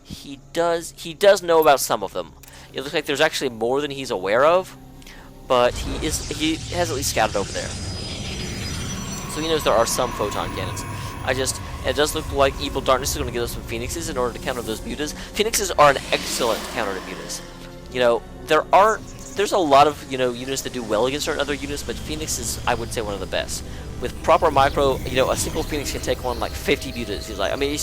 he does know about some of them. It looks like there's actually more than he's aware of, but he has at least scouted over there. So he knows there are some photon cannons. It does look like EvilDarkness is going to give us some Phoenixes in order to counter those mutas. Phoenixes are an excellent counter to mutas. You know, there's a lot of, you know, units that do well against certain other units, but Phoenix is, I would say, one of the best. With proper micro, you know, a single Phoenix can take on like 50 mutas. I mean,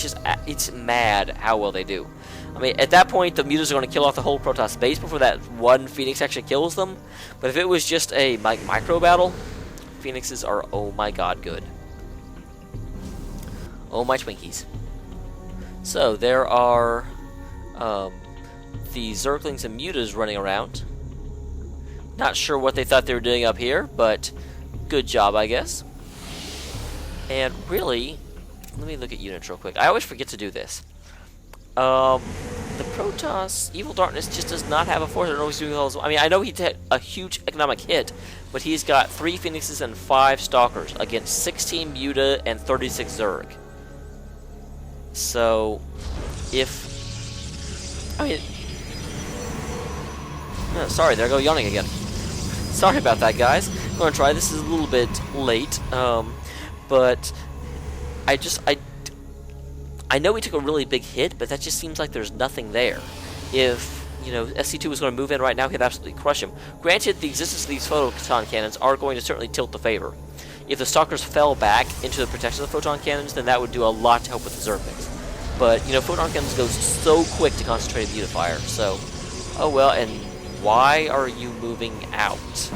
it's mad how well they do. I mean, at that point, the mutas are going to kill off the whole Protoss base before that one Phoenix actually kills them. But if it was just a micro battle, Phoenixes are, oh my god, good. Oh my Twinkies. So, there are the Zerglings and mutas running around. Not sure what they thought they were doing up here, but good job, I guess. And really, let me look at units real quick. I always forget to do this. The Protoss, EvilDarkness just does not have a force. I don't know he's doing all those. I mean, I know he did a huge economic hit, but he's got 3 Phoenixes and 5 Stalkers against 16 Muta and 36 Zerg. So, I mean, oh, sorry, there I go yawning again. Sorry about that, guys. I'm gonna try. This is a little bit late, but I know he took a really big hit, but that just seems like there's nothing there. If, you know, SC2 was going to move in right now, he'd absolutely crush him. Granted, the existence of these photon cannons are going to certainly tilt the favor. If the Stalkers fell back into the protection of the photon cannons, then that would do a lot to help with the Zerglings. But, you know, photon cannons go so quick to concentrate a mutifier, so, oh well, and why are you moving out?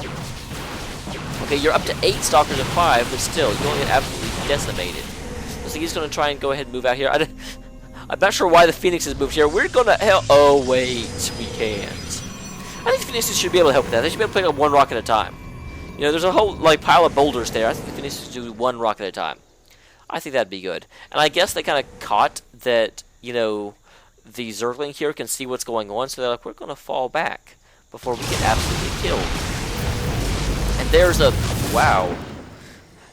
Okay, you're up to 8 Stalkers and 5, but still, you only get absolutely decimated. So he's going to try and go ahead and move out here. I'm not sure why the Phoenixes moved here. We're going to help. Oh, wait, we can't. I think the Phoenixes should be able to help with that. They should be able to pick up 1 rock at a time. You know, there's a whole like pile of boulders there. I think the Phoenixes should do 1 rock at a time. I think that'd be good. And I guess they kind of caught that, you know, the Zergling here can see what's going on, so they're like, we're going to fall back before we get absolutely killed. And there's a, wow.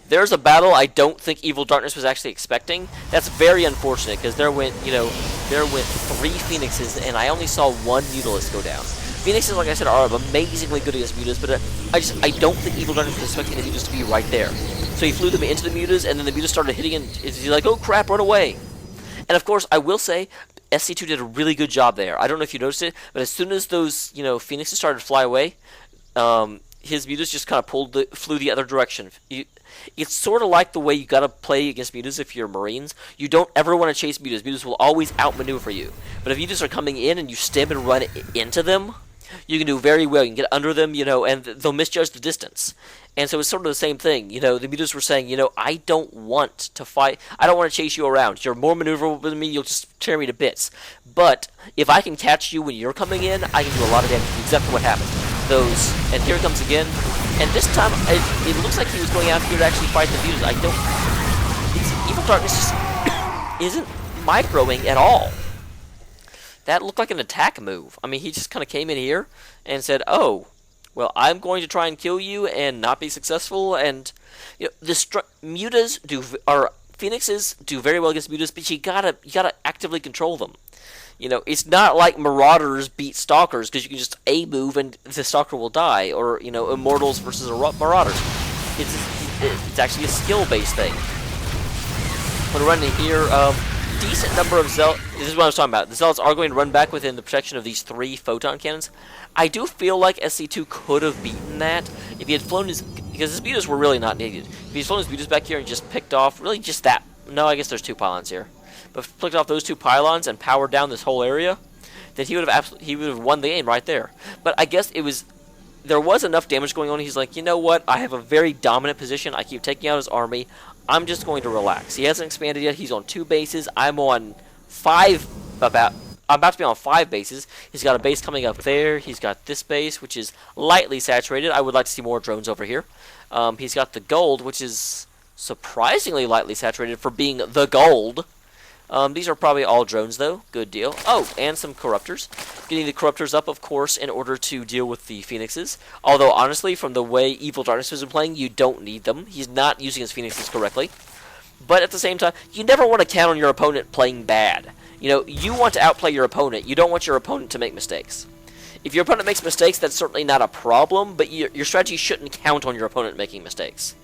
There's a battle I don't think EvilDarkness was actually expecting. That's very unfortunate, because there went 3 Phoenixes, and I only saw 1 Mutalist go down. Phoenixes, like I said, are amazingly good against mutas, but I don't think EvilDarkness was expecting the mutas to be right there. So he flew them into the mutas, and then the mutas started hitting, and he's like, oh crap, run away. And of course, I will say, SC2 did a really good job there. I don't know if you noticed it, but as soon as those, you know, Phoenixes started to fly away, his mutas just kind of flew the other direction. It's sort of like the way you gotta play against mutas if you're Marines. You don't ever want to chase mutas. Mutas will always outmaneuver you. But if mutas are coming in and you stem and run into them, you can do very well. You can get under them, you know, and they'll misjudge the distance. And so it's sort of the same thing. You know, the mutas were saying, you know, I don't want to fight. I don't want to chase you around. You're more maneuverable than me. You'll just tear me to bits. But if I can catch you when you're coming in, I can do a lot of damage. Exactly what happened. And here it comes again. And this time, it looks like he was going out here to actually fight the mutas. EvilDarkness just isn't microing at all. That looked like an attack move. I mean, he just kind of came in here and said, oh, well, I'm going to try and kill you and not be successful. And, you know, Phoenixes do very well against mutas, but you gotta actively control them. You know, it's not like Marauders beat Stalkers, because you can just A-move and the Stalker will die, or, you know, Immortals versus Marauders. It's actually a skill-based thing. When running here, decent number of Zealots. This is what I was talking about. The Zealots are going to run back within the protection of these 3 photon cannons. I do feel like SC2 could have beaten that if he had flown his, because his mutas were really not needed. If he had flown his mutas back here and just picked off, really just that. No, I guess there's 2 pylons here. But if he picked off those 2 pylons and powered down this whole area, then he would have won the game right there. But I guess there was enough damage going on. He's like, you know what? I have a very dominant position. I keep taking out his army. I'm just going to relax. He hasn't expanded yet. He's on 2 bases. I'm on 5. I'm about to be on 5 bases. He's got a base coming up there. He's got this base, which is lightly saturated. I would like to see more drones over here. He's got the gold, which is surprisingly lightly saturated for being the gold. These are probably all drones, though. Good deal. Oh, and some Corruptors. Getting the Corruptors up, of course, in order to deal with the Phoenixes. Although, honestly, from the way EvilDarkness has been playing, you don't need them. He's not using his Phoenixes correctly. But at the same time, you never want to count on your opponent playing bad. You know, you want to outplay your opponent. You don't want your opponent to make mistakes. If your opponent makes mistakes, that's certainly not a problem, but your strategy shouldn't count on your opponent making mistakes.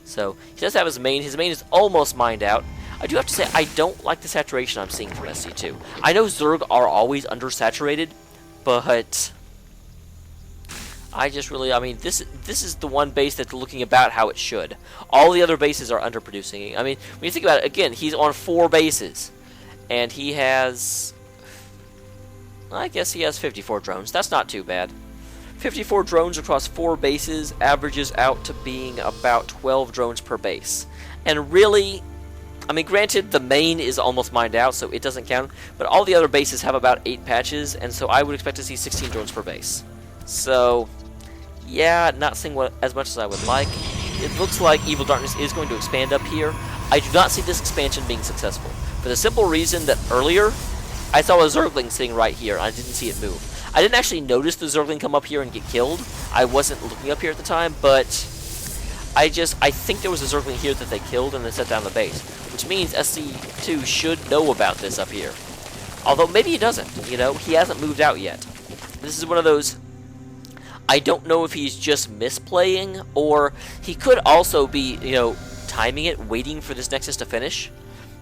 So, he does have his main. His main is almost mined out. I do have to say, I don't like the saturation I'm seeing from SC2. I know Zerg are always undersaturated, but I just really, I mean, this is the one base that's looking about how it should. All the other bases are underproducing. I mean, when you think about it, again, he's on 4 bases, and he has, I guess he has 54 drones. That's not too bad. 54 drones across 4 bases averages out to being about 12 drones per base. And really, I mean, granted, the main is almost mined out, so it doesn't count, but all the other bases have about 8 patches, and so I would expect to see 16 drones per base. So, yeah, not seeing as much as I would like. It looks like EvilDarkness is going to expand up here. I do not see this expansion being successful, for the simple reason that earlier, I saw a Zergling sitting right here, and I didn't see it move. I didn't actually notice the Zergling come up here and get killed. I wasn't looking up here at the time, but I think there was a Zergling here that they killed and then set down the base, which means SC2 should know about this up here. Although maybe he doesn't, you know, he hasn't moved out yet. This is one of those, I don't know if he's just misplaying, or he could also be, you know, timing it, waiting for this Nexus to finish.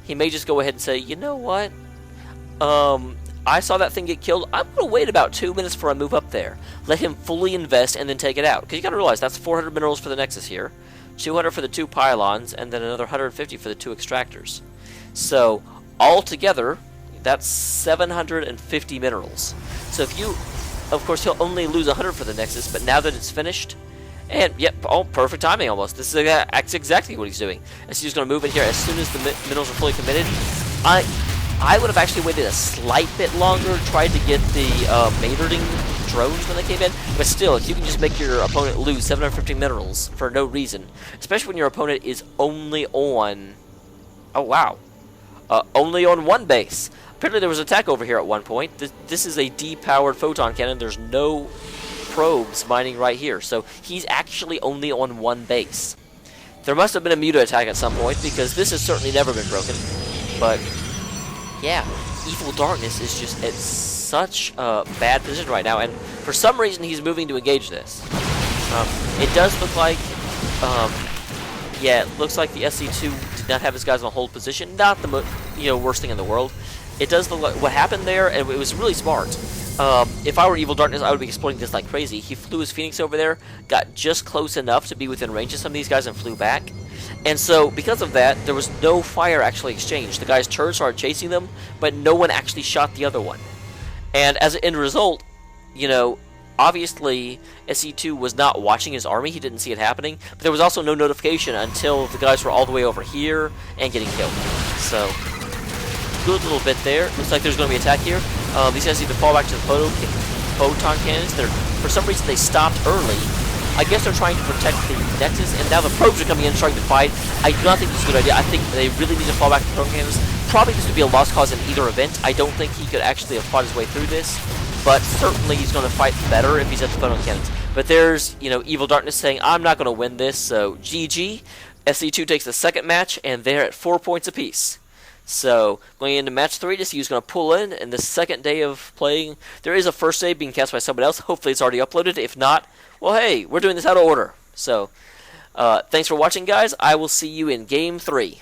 He may just go ahead and say, you know what, I saw that thing get killed. I'm going to wait about 2 minutes before I move up there. Let him fully invest and then take it out. Because you got to realize that's 400 minerals for the Nexus here, 200 for the 2 pylons, and then another 150 for the 2 extractors. So, altogether, that's 750 minerals. So if you, of course, he'll only lose 100 for the Nexus, but now that it's finished, and yep, oh, perfect timing almost. This is exactly what he's doing. As he's going to move in here as soon as the minerals are fully committed. I would have actually waited a slight bit longer, tried to get the Maynarding drones when they came in, but still, if you can just make your opponent lose 750 minerals for no reason, especially when your opponent is only on, oh wow, only on 1 base. Apparently there was an attack over here at one point. This is a depowered photon cannon. There's no probes mining right here, so he's actually only on 1 base. There must have been a muta attack at some point, because this has certainly never been broken, but yeah, EvilDarkness is just at such a bad position right now, and for some reason he's moving to engage this. It does look like, yeah, it looks like the SC2 did not have his guys in a hold position. Not the worst thing in the world. It does look like what happened there, and it was really smart. If I were EvilDarkness, I would be exploiting this like crazy. He flew his Phoenix over there, got just close enough to be within range of some of these guys, and flew back. And so, because of that, there was no fire actually exchanged. The guy's turret started chasing them, but no one actually shot the other one. And as an end result, you know, obviously, SC2 was not watching his army. He didn't see it happening. But there was also no notification until the guys were all the way over here and getting killed. So, good little bit there. Looks like there's going to be an attack here. These guys need to fall back to the photon cannons. For some reason, they stopped early. I guess they're trying to protect the Nexus, and now the probes are coming in trying to fight. I do not think this is a good idea. I think they really need to fall back to the photon cannons. Probably this would be a lost cause in either event. I don't think he could actually have fought his way through this, but certainly he's going to fight better if he's at the photon cannons. But there's, you know, EvilDarkness saying, I'm not going to win this, so GG. SC2 takes the second match, and they're at 4 points apiece. So, going into match 3 to see who's going to pull in the second day of playing. There is a first save being cast by somebody else. Hopefully it's already uploaded. If not, well, hey, we're doing this out of order. So, thanks for watching, guys. I will see you in Game 3.